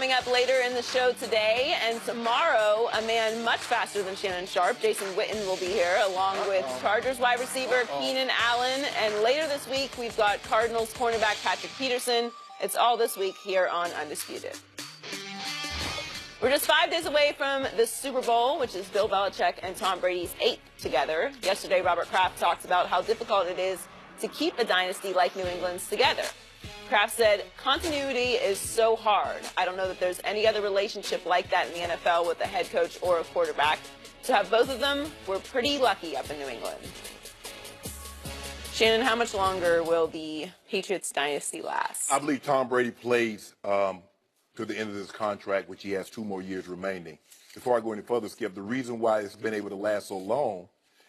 coming up later in the show today. And tomorrow, a man much faster than Shannon Sharpe, Jason Witten, will be here, along with Chargers wide receiver Keenan Allen. And later this week, we've got Cardinals cornerback Patrick Peterson. It's all this week here on Undisputed. We're just 5 days away from the Super Bowl, which is Bill Belichick and Tom Brady's 8th together. Yesterday, Robert Kraft talked about how difficult it is to keep a dynasty like New England's together. Kraft said, continuity is so hard. I don't know that there's any other relationship like that in the NFL with a head coach or a quarterback. To have both of them, we're pretty lucky up in New England. Shannon, how much longer will the Patriots dynasty last? I believe Tom Brady plays to the end of this contract, which he has 2 more years remaining. Before I go any further, Skip, the reason why it's been able to last so long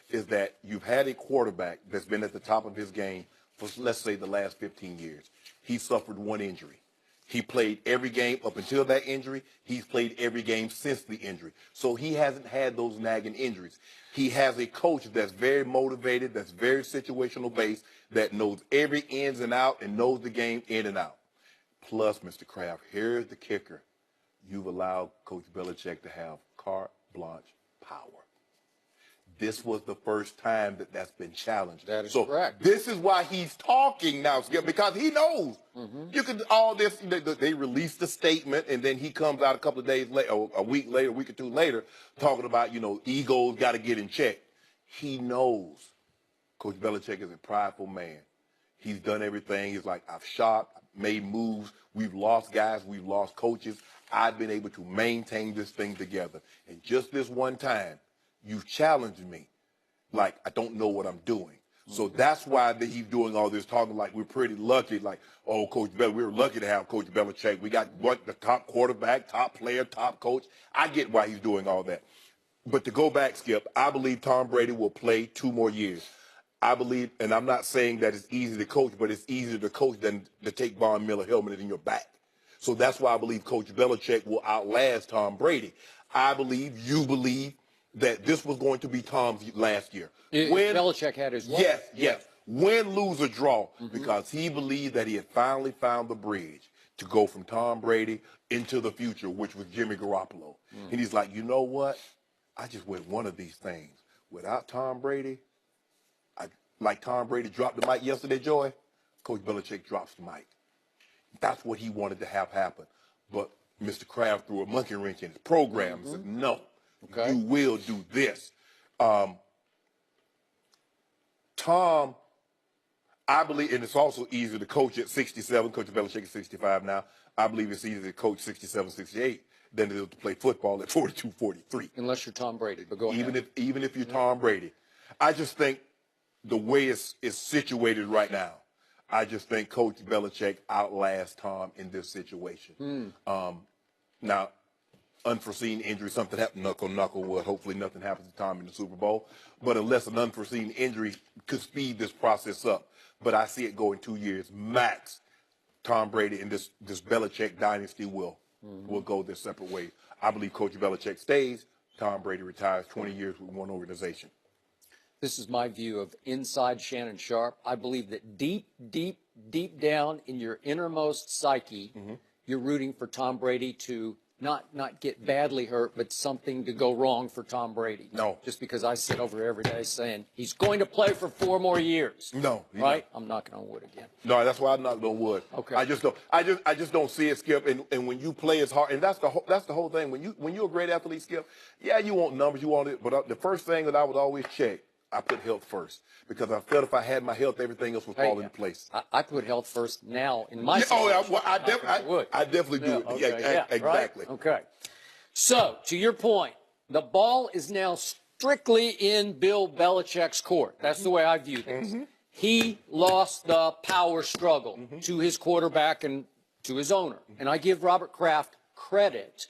is that you've had a quarterback that's been at the top of his game for, let's say, the last 15 years. He suffered 1 injury. He played every game up until that injury. He's played every game since the injury. So he hasn't had those nagging injuries. He has a coach that's very motivated, that's very situational based, that knows every ins and out and knows the game in and out. Plus, Mr. Kraft, here's the kicker. You've allowed Coach Belichick to have carte blanche power. This was the first time that that's been challenged. That is correct. This is why he's talking now, Skip, because he knows. You could all this. They released a statement, and then he comes out a couple of days later, or a week later, a week or 2 later, talking about egos got to get in check. He knows Coach Belichick is a prideful man. He's done everything. He's like, I've shot, made moves. We've lost guys. We've lost coaches. I've been able to maintain this thing together. And just this one time, you've challenged me like I don't know what I'm doing. So that's why he's doing all this talking like we're pretty lucky, like, oh, Coach Belichick, we're lucky to have Coach Belichick. We got the top quarterback, top player, top coach. I get why he's doing all that. But to go back, Skip, I believe Tom Brady will play 2 more years. I believe, and I'm not saying that it's easy to coach, but it's easier to coach than to take Von Miller helmet in your back. So that's why I believe Coach Belichick will outlast Tom Brady. I believe, you believe, that this was going to be Tom's last year. When Belichick had his way. Yes. Win, lose, or draw, because he believed that he had finally found the bridge to go from Tom Brady into the future, which was Jimmy Garoppolo. And he's like, you know what? I just went one of these things. Without Tom Brady, like Tom Brady dropped the mic yesterday, Joy, Coach Belichick drops the mic. That's what he wanted to have happen. But Mr. Kraft threw a monkey wrench in his program and said, no. Okay. You will do this. Tom, I believe, and it's also easier to coach at 67. Coach Belichick is 65 now. I believe it's easier to coach 67, 68 than it is to play football at 42, 43. Unless you're Tom Brady, but go ahead. Even if you're Tom Brady. I just think the way it's situated right now, I just think Coach Belichick outlasts Tom in this situation. Now, unforeseen injury, something happened, knuckle wood. Hopefully nothing happens to Tom in the Super Bowl. But unless an unforeseen injury could speed this process up. But I see it going 2 years max. Tom Brady and this Belichick dynasty will go their separate ways. I believe Coach Belichick stays. Tom Brady retires 20 years with one organization. This is my view of inside Shannon Sharpe. I believe that deep, deep, deep down in your innermost psyche, you're rooting for Tom Brady to not get badly hurt, but something to go wrong for Tom Brady. No. Just because I sit over here every day saying he's going to play for 4 more years. No. Right? I'm knocking on wood again. No, that's why I'm knocking on wood. Okay. I just don't see it, Skip. And when you play as hard, and that's the whole thing. When you're a great athlete, Skip, yeah, you want numbers, you want it, but the first thing that I would always check, I put health first, because I felt if I had my health, everything else would fall into place. I put health first now in my I definitely do it. Okay, yeah, exactly. Right? Okay. So, to your point, the ball is now strictly in Bill Belichick's court. That's the way I view this. He lost the power struggle to his quarterback and to his owner. And I give Robert Kraft credit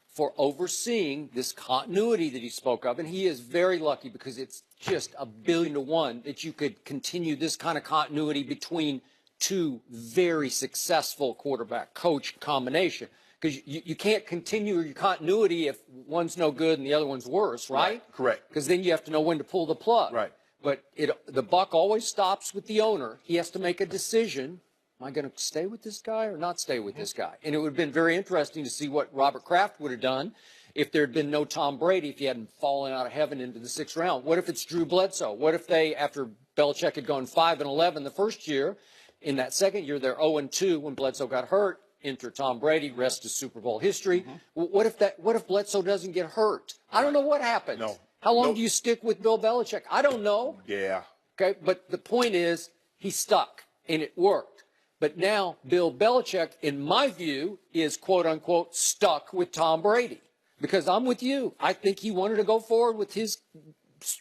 for overseeing this continuity that he spoke of. And he is very lucky, because it's just 1,000,000,000 to 1 that you could continue this kind of continuity between 2 very successful quarterback coach combination. Because you can't continue your continuity if one's no good and the other one's worse, right? Correct. Because then you have to know when to pull the plug. Right. But the buck always stops with the owner. He has to make a decision am I going to stay with this guy or not stay with this guy? And it would have been very interesting to see what Robert Kraft would have done if there had been no Tom Brady, if he hadn't fallen out of heaven into the 6th round. What if it's Drew Bledsoe? What if they, after Belichick had gone 5-11 the first year, in that second year they're 0-2 when Bledsoe got hurt? Enter Tom Brady, rest is Super Bowl history. What if Bledsoe doesn't get hurt? I don't know what happens. No. How long do you stick with Bill Belichick? I don't know. Yeah. Okay, but the point is, he stuck, and it worked. But now, Bill Belichick, in my view, is quote-unquote stuck with Tom Brady. Because I'm with you. I think he wanted to go forward with his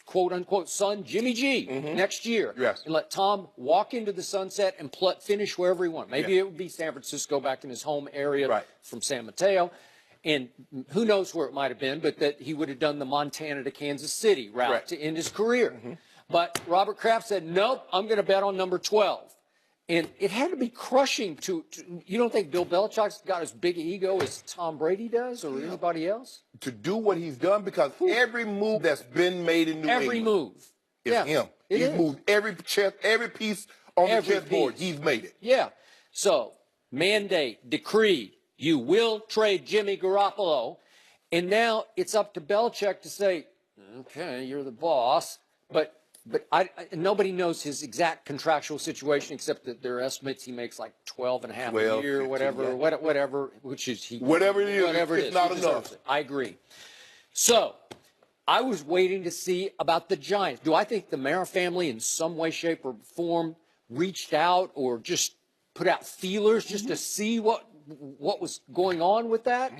quote-unquote son, Jimmy G, next year. Yes. And let Tom walk into the sunset and finish wherever he wanted. Maybe it would be San Francisco, back in his home area from San Mateo. And who knows where it might have been, but that he would have done the Montana to Kansas City route to end his career. But Robert Kraft said, nope, I'm going to bet on number 12. And it had to be crushing to you don't think Bill Belichick's got as big an ego as Tom Brady does or anybody else? To do what he's done, because every move that's been made in New England. Every move. Is him. He's moved every piece on the chessboard. He's made it. Yeah. So, mandate, decree, you will trade Jimmy Garoppolo. And now it's up to Belichick to say, okay, you're the boss. But nobody knows his exact contractual situation except that there are estimates he makes like 12.5 a year, 15, whatever, which is whatever it is, whatever it's not enough. I agree. So I was waiting to see about the Giants. Do I think the Mara family in some way, shape, or form reached out or just put out feelers just to see what was going on with that?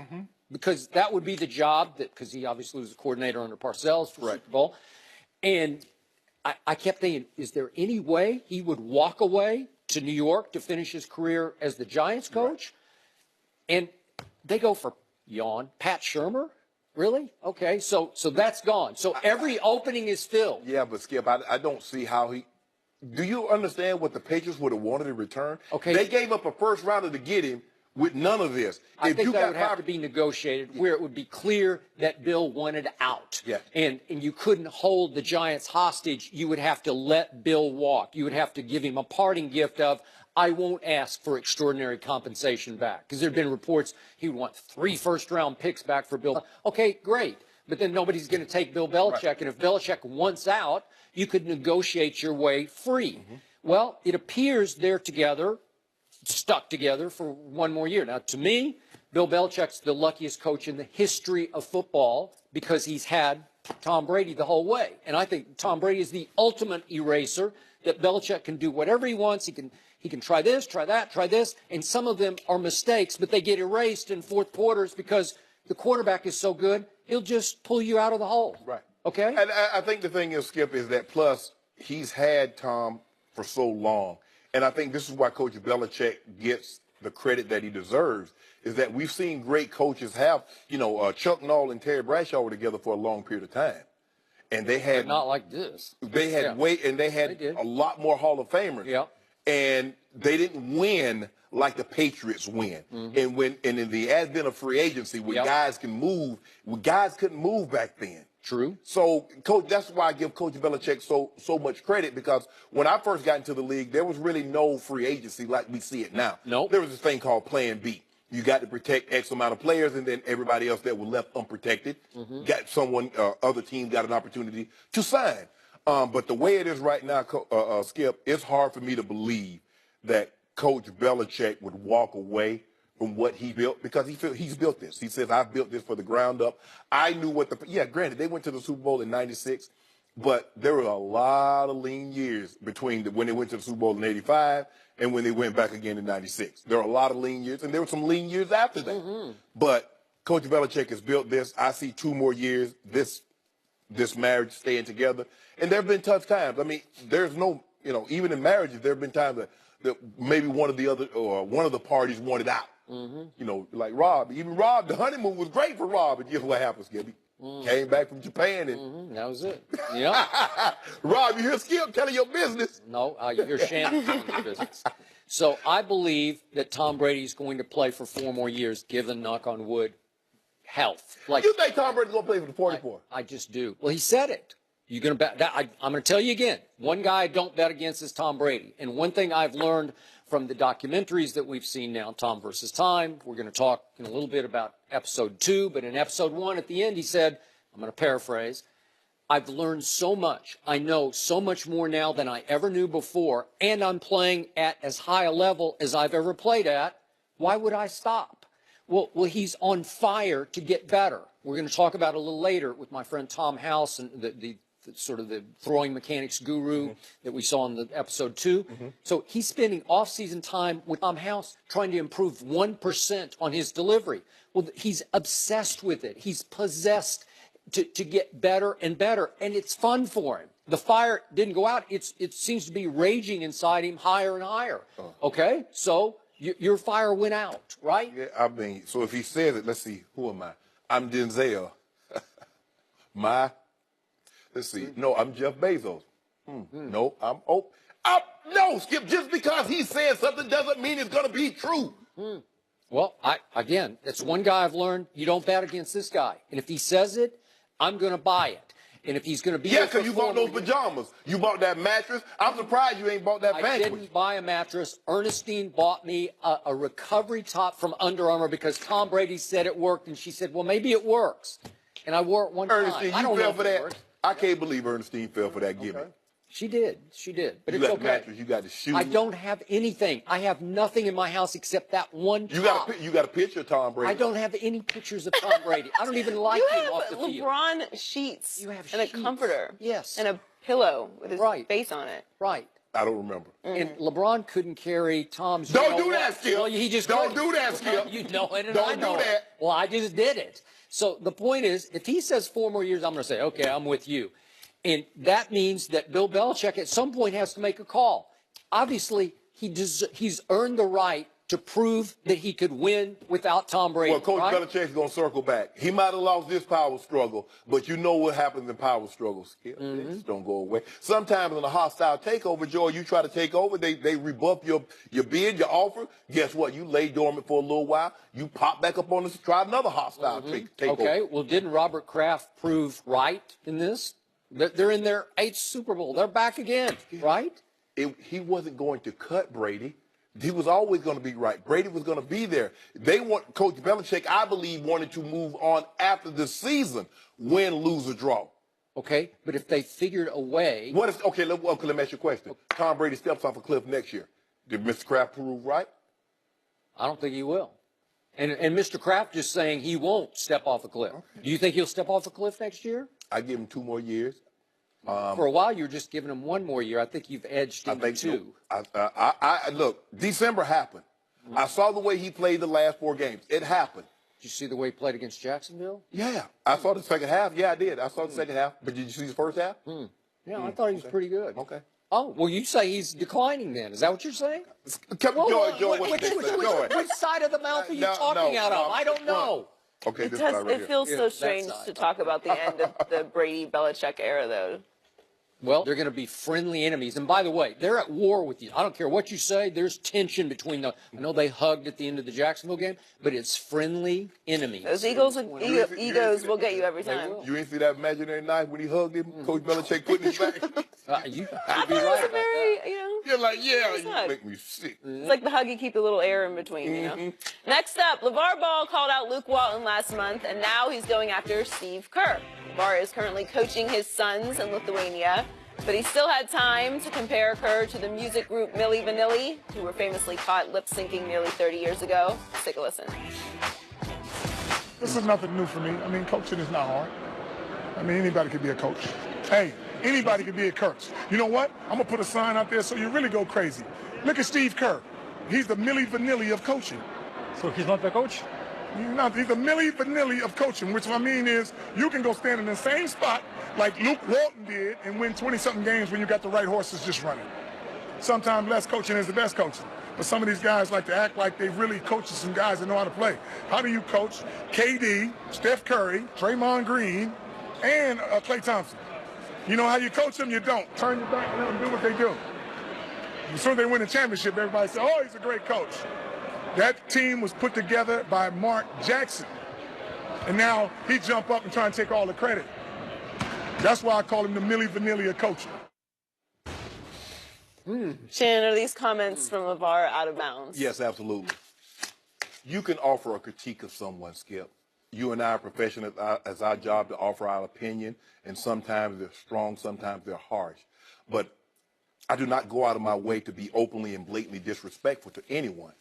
Because that would be the job because he obviously was a coordinator under Parcells for Super Bowl. And I kept thinking, is there any way he would walk away to New York to finish his career as the Giants coach? And they go for Pat Shurmur? Really? Okay, so that's gone. So every opening is filled. Yeah, but Skip, I don't see how he. Do you understand what the Patriots would have wanted in return? Okay. They gave up a first rounder to get him with none of this. I think that would have to be negotiated where it would be clear that Bill wanted out. Yeah. And you couldn't hold the Giants hostage. You would have to let Bill walk. You would have to give him a parting gift of, I won't ask for extraordinary compensation back. Because there have been reports he would want 3 first-round picks back for Bill. Okay, great. But then nobody's going to take Bill Belichick. And if Belichick wants out, you could negotiate your way free. Well, it appears they're together, stuck together for one more year. Now, to me, Bill Belichick's the luckiest coach in the history of football because he's had Tom Brady the whole way. And I think Tom Brady is the ultimate eraser, that Belichick can do whatever he wants. He can try this, try that, try this. And some of them are mistakes, but they get erased in fourth quarters because the quarterback is so good, he'll just pull you out of the hole. Right. Okay? And I think the thing is, Skip, is that plus he's had Tom for so long. And I think this is why Coach Belichick gets the credit that he deserves, is that we've seen great coaches have, Chuck Noll and Terry Bradshaw were together for a long period of time. And they had. But not like this. They had they had a lot more Hall of Famers. Yeah. And they didn't win like the Patriots win. And in the advent of free agency, where guys can move, guys couldn't move back then. True. So, Coach, that's why I give Coach Belichick so much credit, because when I first got into the league, there was really no free agency like we see it now. Nope. There was this thing called Plan B. You got to protect X amount of players, and then everybody else that was left unprotected got other team got an opportunity to sign. But the way it is right now, Skip, it's hard for me to believe that Coach Belichick would walk away from what he built, because he's built this. He says, I've built this for the ground up. I knew granted, they went to the Super Bowl in '96, but there were a lot of lean years between when they went to the Super Bowl in '85 and when they went back again in '96. There were a lot of lean years, and there were some lean years after that. But Coach Belichick has built this. I see 2 more years, this marriage staying together. And there have been tough times. I mean, there's no, even in marriages, there have been times that maybe one of the parties wanted out. Like Rob. Even Rob, the honeymoon was great for Rob, and guess what happened, Skippy? Came back from Japan and that was it. Yeah. Rob, you hear Skip telling your business? No, you're Shannon telling your business. So I believe that Tom Brady's going to play for 4 more years, given, knock on wood, health. You think Tom Brady's going to play for the 44? I just do. Well, he said it. You're going to bet. I'm going to tell you again. One guy I don't bet against is Tom Brady. And one thing I've learned from the documentaries that we've seen now, Tom versus Time. We're going to talk in a little bit about episode 2, but in episode 1 at the end, he said, I'm going to paraphrase, I've learned so much. I know so much more now than I ever knew before, and I'm playing at as high a level as I've ever played at. Why would I stop? Well, he's on fire to get better. We're going to talk about it a little later with my friend Tom House and the sort of the throwing mechanics guru that we saw in the episode 2. So he's spending off-season time with Tom House trying to improve 1% on his delivery. Well, he's obsessed with it. He's possessed to get better and better, and it's fun for him. The fire didn't go out. It seems to be raging inside him higher and higher. Okay? So your fire went out, right? Yeah, I mean, so if he says it, let's see, who am I? I'm Denzel. Let's see. No, I'm Jeff Bezos. No, no, Skip, just because he said something doesn't mean it's going to be true. Well, again, that's one guy I've learned. You don't bet against this guy. And if he says it, I'm going to buy it. And if he's going to be yeah, because you bought those pajamas. You bought that mattress. I'm surprised you ain't bought that I didn't buy a mattress. Ernestine bought me a recovery top from Under Armour because Tom Brady said it worked. And she said, well, maybe it works. And I wore it one Ernestine, time. you fell for that? I can't believe Ernestine fell for that gimmick. She did. She did. But you it's got okay. the mattress. You got the shoes. I don't have anything. I have nothing in my house except that one top. You got a picture of Tom Brady. I don't have any pictures of Tom Brady. I don't even like him off the field. You have LeBron sheets. You have and sheets. A comforter. Yes. And a pillow with his face on it. Right. I don't remember. And LeBron couldn't carry Tom's. Don't do that, Skip. Well, he just don't do that, Skip. You know it, and don't I know do that. It. Well, I just did it. So the point is, if he says 4 more years, I'm going to say, okay, I'm with you. And that means that Bill Belichick at some point has to make a call. Obviously, he's earned the right to prove that he could win without Tom Brady. Well, Coach Belichick's going to circle back. He might have lost this power struggle, but you know what happens in power struggles. They just don't go away. Sometimes in a hostile takeover, Joe, you try to take over, they rebuff your bid, your offer. Guess what? You lay dormant for a little while. You pop back up on this, try another hostile takeover. Okay, well, didn't Robert Kraft prove right in this? They're in their 8th Super Bowl. They're back again, right? He wasn't going to cut Brady. He was always going to be right. Brady was going to be there. Coach Belichick, I believe, wanted to move on after the season, win, lose, or draw. Okay, but if they figured a way. Okay, let me ask you a question. Tom Brady steps off a cliff next year. Did Mr. Kraft prove right? I don't think he will. And Mr. Kraft just saying he won't step off a cliff. Okay. Do you think he'll step off a cliff next year? I give him 2 more years. For a while, you're just giving him 1 more year. I think you've edged him to 2. Look, December happened. I saw the way he played the last 4 games. It happened. Did you see the way he played against Jacksonville? Yeah. I saw the second half. Yeah, I did. I saw the second half. But did you see the first half? Yeah, I thought he was pretty good. Okay. Oh, well, you say he's declining then. Is that what you're saying? Which side of the mouth are you talking out of? I don't know. Okay, it feels so strange to talk about the end of the Brady Belichick era, though. Well, they're going to be friendly enemies. And by the way, they're at war with you. I don't care what you say. There's tension between them. I know they hugged at the end of the Jacksonville game, but it's friendly enemies. Those egos will get you every time. You ain't see that imaginary knife when he hugged him? Coach Belichick put in his back? You I thought it was a very, You're like, you make me sick. It's like the hug you keep a little air in between, you know? Next up, LeVar Ball called out Luke Walton last month, and now he's going after Steve Kerr. LeVar is currently coaching his sons in Lithuania, but he still had time to compare Kerr to the music group Milli Vanilli, who were famously caught lip-syncing nearly 30 years ago. Let's take a listen. This is nothing new for me. I mean, coaching is not hard. I mean, anybody could be a coach. Hey, anybody could be a coach. You know what? I'm going to put a sign out there so you really go crazy. Look at Steve Kerr. He's the Milli Vanilli of coaching. So he's not the coach? He's the Milli Vanilli of coaching, which I mean is you can go stand in the same spot like Luke Walton did and win 20-something games when you got the right horses just running. Sometimes less coaching is the best coaching. But some of these guys like to act like they really coaching some guys that know how to play. How do you coach KD, Steph Curry, Draymond Green, and Klay Thompson? You know how you coach them? You don't. Turn your back and let them do what they do. As soon as they win the championship, everybody says, oh, he's a great coach. That team was put together by Mark Jackson. And now he jump up and try and take all the credit. That's why I call him the Milli Vanilli of coaching. Shannon, are these comments from LeVar out of bounds? Yes, absolutely. You can offer a critique of someone, Skip. You and I are professionals. It's our job to offer our opinion, and sometimes they're strong, sometimes they're harsh. But I do not go out of my way to be openly and blatantly disrespectful to anyone.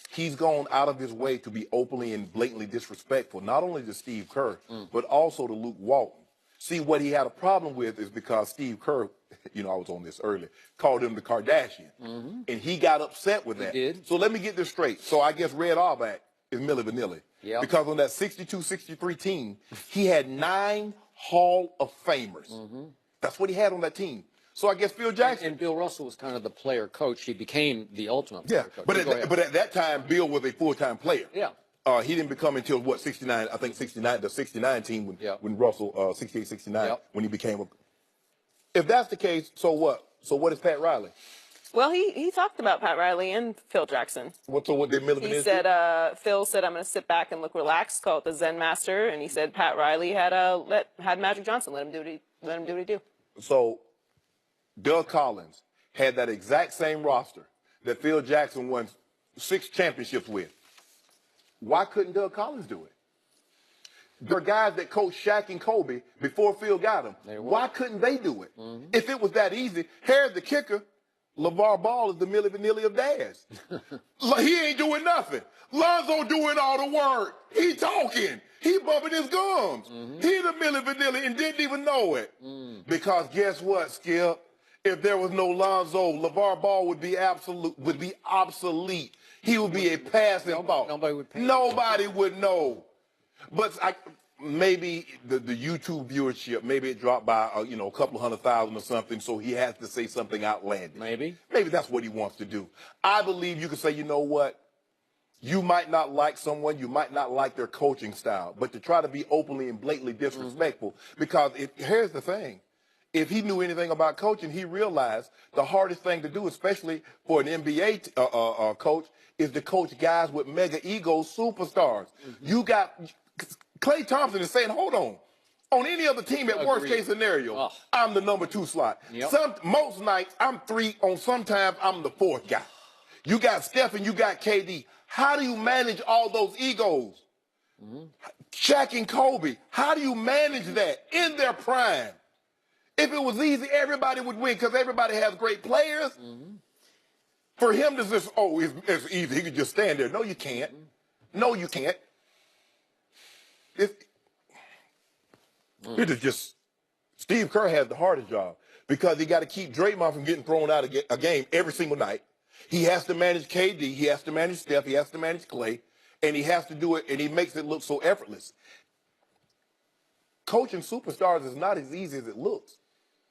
He's gone out of his way to be openly and blatantly disrespectful, not only to Steve Kerr, but also to Luke Walton. See, what he had a problem with is because Steve Kerr, I was on this earlier, called him the Kardashian. And he got upset with that. He did. So let me get this straight. So I guess Red Auerbach is Milli Vanilli. Yep. Because on that 62-63 team, he had 9 Hall of Famers. That's what he had on that team. So I guess Phil Jackson. And Bill Russell was kind of the player coach. He became the ultimate player coach. But at that time, Bill was a full-time player. Yeah. He didn't become until, 69, I think 69, the 69 team when Russell, 68, 69, when he became a. If that's the case, so what? So what is Pat Riley? Well, he talked about Pat Riley and Phil Jackson. What did Milli Vanilli He said, Phil said, I'm going to sit back and look relaxed, call it the Zen Master. And he said Pat Riley had Magic Johnson, let him do what he do. So Doug Collins had that exact same roster that Phil Jackson won 6 championships with. Why couldn't Doug Collins do it? There are guys that coached Shaq and Kobe before Phil got them. Why couldn't they do it? If it was that easy, here's the kicker. LeVar Ball is the Milli Vanilli of dads. He ain't doing nothing. Lonzo doing all the work. He talking. He bumping his gums. He the Milli Vanilli and didn't even know it. Because guess what, Skip? If there was no Lonzo, LeVar Ball would be obsolete. He would be a passing ball. Nobody would know. But maybe the YouTube viewership, maybe it dropped by a couple of 100,000 or something, so he has to say something outlandish. Maybe that's what he wants to do. I believe you can say, you know what? You might not like someone, you might not like their coaching style, but to try to be openly and blatantly disrespectful, because here's the thing. If he knew anything about coaching, he realized the hardest thing to do, especially for an NBA coach, is to coach guys with mega egos, superstars. You got Klay Thompson is saying, hold on. On any other team at worst case scenario, I'm the number 2 slot. Most nights I'm 3, on sometimes I'm the 4th guy. You got Steph and you got KD. How do you manage all those egos? Shaq and Kobe, how do you manage that in their prime? If it was easy, everybody would win because everybody has great players. For him to just, it's easy. He could just stand there. No, you can't. No, you can't. It is just, Steve Kerr has the hardest job because he got to keep Draymond from getting thrown out of a game every single night. He has to manage KD. He has to manage Steph. He has to manage Klay. And he has to do it, and he makes it look so effortless. Coaching superstars is not as easy as it looks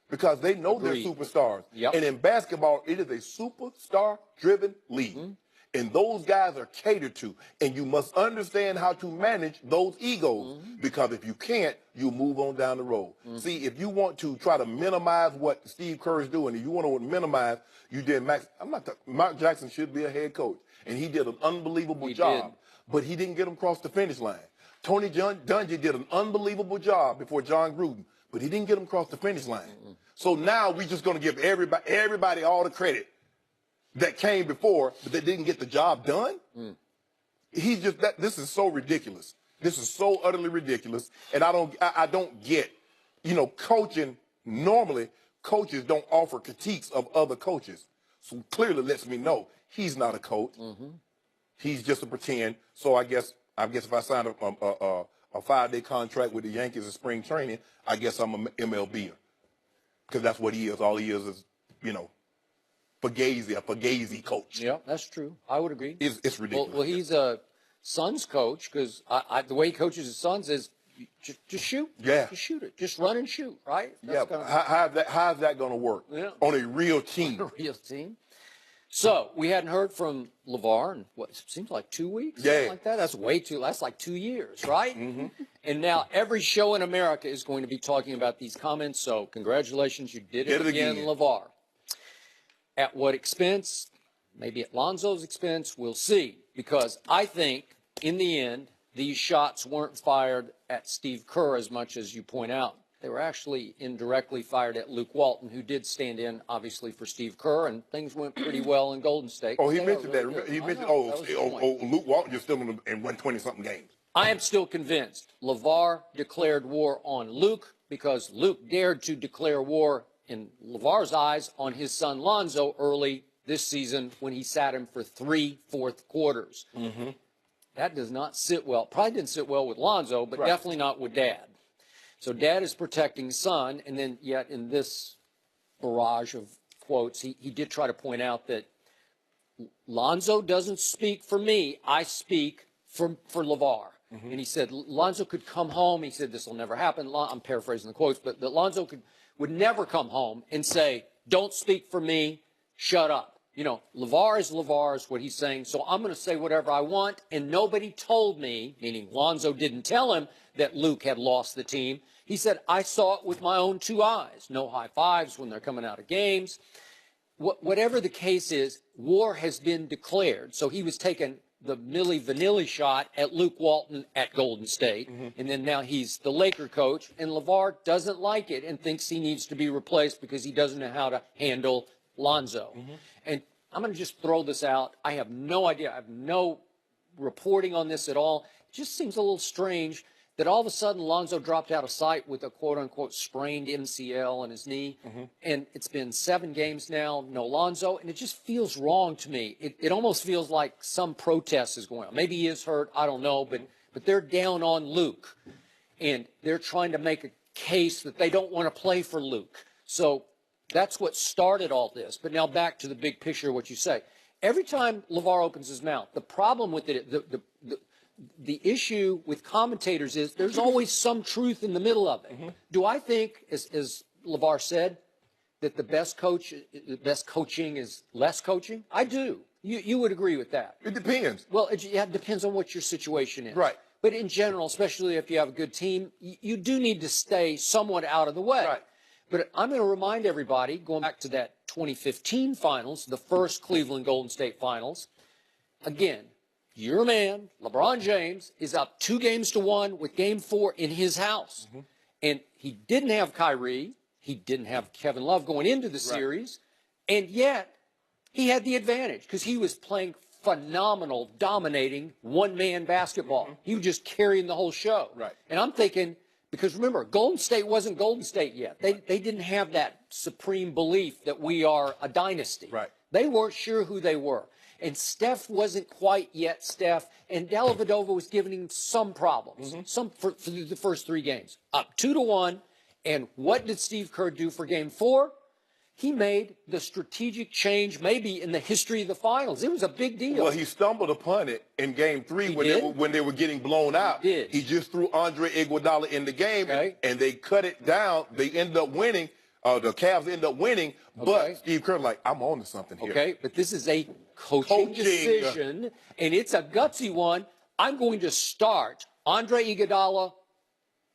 because they know they're superstars. And in basketball, it is a superstar-driven league. And those guys are catered to. And you must understand how to manage those egos because if you can't, you move on down the road. See, if you want to try to minimize what Steve Kerr is doing, if you want to minimize, you did Mark Jackson should be a head coach. And he did an unbelievable job. But he didn't get him across the finish line. Tony Dungy did an unbelievable job before John Gruden, but he didn't get him across the finish line. So now we're just going to give everybody all the credit that came before, but that didn't get the job done. This is so ridiculous. This is so utterly ridiculous, and I don't get, coaching. Normally, coaches don't offer critiques of other coaches, so clearly lets me know he's not a coach. He's just a pretend. So I guess if I sign a 5-day contract with the Yankees in spring training, I guess I'm an MLBer. Because that's what he is. All he is, a Fugazi coach. Yeah, that's true. I would agree. It's ridiculous. Well, he's a Suns coach because the way he coaches his sons is just shoot. Yeah. Just shoot it. Just run and shoot, right? How's that going to work on a real team? On a real team. So we hadn't heard from LeVar in what seems like 2 weeks, something like that. That's way too. That's like 2 years, right? And now every show in America is going to be talking about these comments. So congratulations, you did it again, LeVar. At what expense? Maybe at Lonzo's expense. We'll see. Because I think in the end, these shots weren't fired at Steve Kerr as much as you point out, They were actually indirectly fired at Luke Walton, who did stand in, obviously, for Steve Kerr, and things went pretty well in Golden State. Oh, he mentioned that. He mentioned, Luke Walton just still in won 20-something games. I am still convinced LeVar declared war on Luke because Luke dared to declare war, in LeVar's eyes, on his son Lonzo early this season when he sat him for 3 fourth quarters. Mm-hmm. That does not sit well. Probably didn't sit well with Lonzo, but definitely not with Dad. So Dad is protecting son, and then yet in this barrage of quotes, he did try to point out that Lonzo doesn't speak for me. I speak for LeVar. Mm-hmm. And he said Lonzo could come home. He said this will never happen. I'm paraphrasing the quotes, but that Lonzo would never come home and say, don't speak for me, shut up. You know, LeVar is what he's saying, so I'm going to say whatever I want, and nobody told me, meaning Lonzo didn't tell him, that Luke had lost the team. He said, I saw it with my own 2 eyes. No high fives when they're coming out of games. Whatever the case is, war has been declared. So he was taking the Milli Vanilli shot at Luke Walton at Golden State, and then now he's the Laker coach, and LeVar doesn't like it and thinks he needs to be replaced because he doesn't know how to handle Lonzo. And I'm going to just throw this out. I have no idea. I have no reporting on this at all. It just seems a little strange that all of a sudden Lonzo dropped out of sight with a quote-unquote sprained MCL in his knee. And it's been 7 games now, no Lonzo, and it just feels wrong to me. It almost feels like some protest is going on. Maybe he is hurt, I don't know, but they're down on Luke. And they're trying to make a case that they don't want to play for Luke. So that's what started all this. But now back to the big picture of what you say. Every time LeVar opens his mouth, the problem with it, the issue with commentators is there's always some truth in the middle of it. Do I think, as LeVar said, that the best coaching is less coaching? I do. You would agree with that. It depends. Well, it depends on what your situation is. Right. But in general, especially if you have a good team, you do need to stay somewhat out of the way. Right. But I'm going to remind everybody, going back to that 2015 finals, the first Cleveland Golden State finals, again, your man, LeBron James, is up 2-1 with Game 4 in his house. And he didn't have Kyrie. He didn't have Kevin Love going into the series. And yet, he had the advantage because he was playing phenomenal, dominating one-man basketball. He was just carrying the whole show. Right. And I'm thinking, because remember, Golden State wasn't Golden State yet. They didn't have that supreme belief that we are a dynasty. Right. They weren't sure who they were. And Steph wasn't quite yet Steph. And Dellavedova was giving him some problems, for the first 3 games. Up 2-1. And what did Steve Kerr do for Game 4? He made the strategic change maybe in the history of the finals. It was a big deal. Well, he stumbled upon it in Game 3 when they were getting blown out. He just threw Andre Iguodala in the game, and they cut it down. They ended up winning. The Cavs ended up winning, but Steve Kerr like, I'm on to something here. Okay, but this is a coaching decision, and it's a gutsy one. I'm going to start Andre Iguodala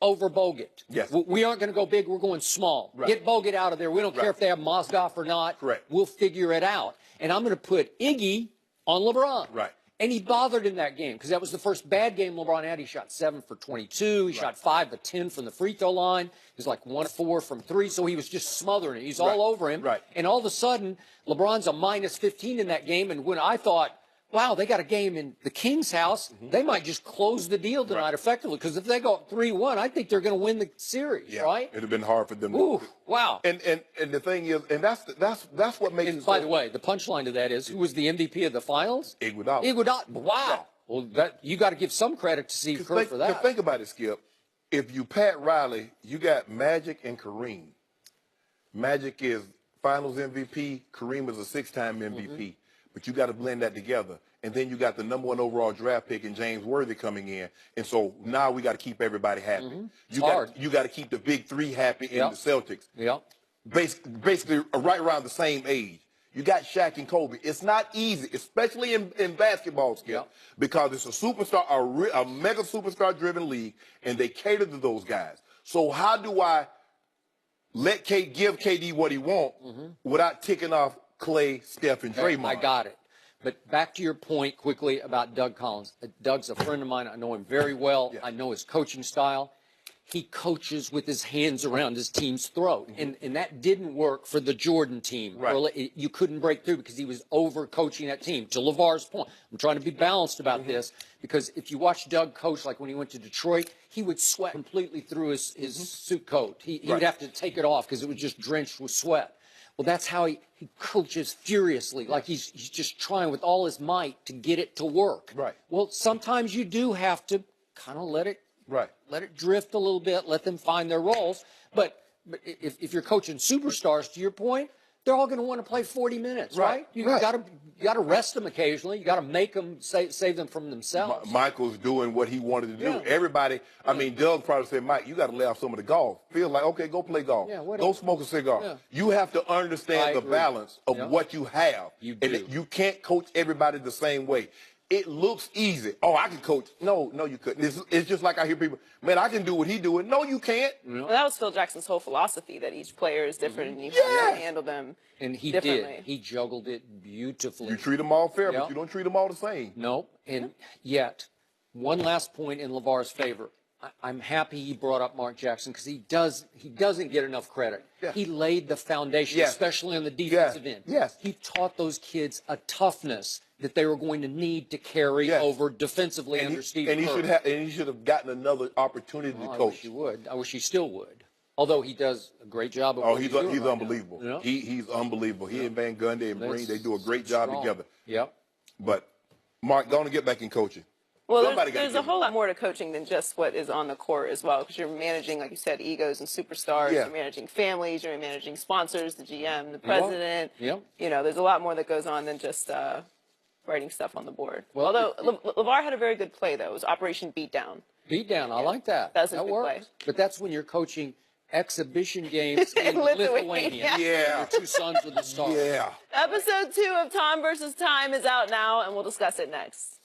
over Bogut. Yes. We aren't going to go big. We're going small. Right. Get Bogut out of there. We don't care if they have Mozgov or not. Correct. We'll figure it out. And I'm going to put Iggy on LeBron. Right. And he bothered in that game because that was the first bad game LeBron had. He shot 7 for 22. He shot 5 of 10 from the free throw line. He was like 1 of 4 from 3. So he was just smothering it. He's all over him. Right. And all of a sudden, LeBron's a minus 15 in that game. And when I thought, wow, they got a game in the Kings' house, they might just close the deal tonight effectively. Because if they go up 3-1, I think they're going to win the series, right? It'd have been hard for them. Ooh, wow. And the thing is, and that's what makes. And by the way, the punchline to that is, who was the MVP of the finals? Iguodala. Iguodala. Wow. Well, you got to give some credit to Steve Kerr for that. Think about it, Skip. If you Pat Riley, you got Magic and Kareem. Magic is Finals MVP. Kareem is a 6-time MVP. But you got to blend that together. And then you got the #1 overall draft pick in James Worthy coming in. And so now we got to keep everybody happy. You got to keep the big 3 happy in the Celtics. Basically right around the same age. You got Shaq and Kobe. It's not easy, especially in basketball, Skip, because it's a superstar, a mega superstar-driven league, and they cater to those guys. So how do I give KD what he wants without ticking off Clay, Steph, and Draymond? I got it. But back to your point quickly about Doug Collins. Doug's a friend of mine. I know him very well. I know his coaching style. he coaches with his hands around his team's throat. And that didn't work for the Jordan team. Right. You couldn't break through because he was over-coaching that team. To LeVar's point, I'm trying to be balanced about this, because if you watch Doug coach, like when he went to Detroit, he would sweat completely through his suit coat. He would have to take it off because it was just drenched with sweat. Well, that's how he coaches furiously, like he's just trying with all his might to get it to work. Right. Well, sometimes you do have to kind of let it drift a little bit, let them find their roles. But if you're coaching superstars, to your point, they're all going to want to play 40 minutes, right? You got to rest them occasionally. You got to make them save them from themselves. Michael's doing what he wanted to do. Yeah. Everybody, I mean, Doug probably said, Mike, you got to lay off some of the golf. Feel like, okay, go play golf. Yeah, go smoke a cigar. Yeah. You have to understand the agree. balance of what you have. You and do. you can't coach everybody the same way. It looks easy. Oh, I can coach. No, you couldn't. It's just like I hear people, man, I can do what he doing. No, you can't. Well, that was Phil Jackson's whole philosophy, that each player is different and you have to handle them And he differently. did. He juggled it beautifully. You treat them all fair, Yep. but you don't treat them all the same. Nope. And yet, one last point in LeVar's favor. I'm happy he brought up Mark Jackson, because he doesn't get enough credit. Yeah. He laid the foundation, Yes. especially on the defensive end. Yes. He taught those kids a toughness that they were going to need to carry over defensively under Steve Kerr. And he should have gotten another opportunity to I coach. wish he would. I wish he still would. Although he does a great job of Oh, what he's doing right unbelievable. now. Yeah. He's unbelievable. He and Van Gundy and Breen, they do a great job Strong. together. Yep. But Mark, going to get back in coaching. Well, Somebody there's gotta a give whole lot more to coaching than just what is on the court as well, because you're managing, like you said, egos and superstars. Yeah. You're managing families. You're managing sponsors, the GM, the president. Yep. You know, there's a lot more that goes on than just writing stuff on the board. Well, Although LeVar had a very good play, though. It was Operation Beatdown. Beatdown. I like that. That's a that good works. play. But that's when you're coaching exhibition games in Lithuania. Yeah. Your two sons with the stars. Yeah. Episode 2 of Time versus Time is out now, and we'll discuss it next.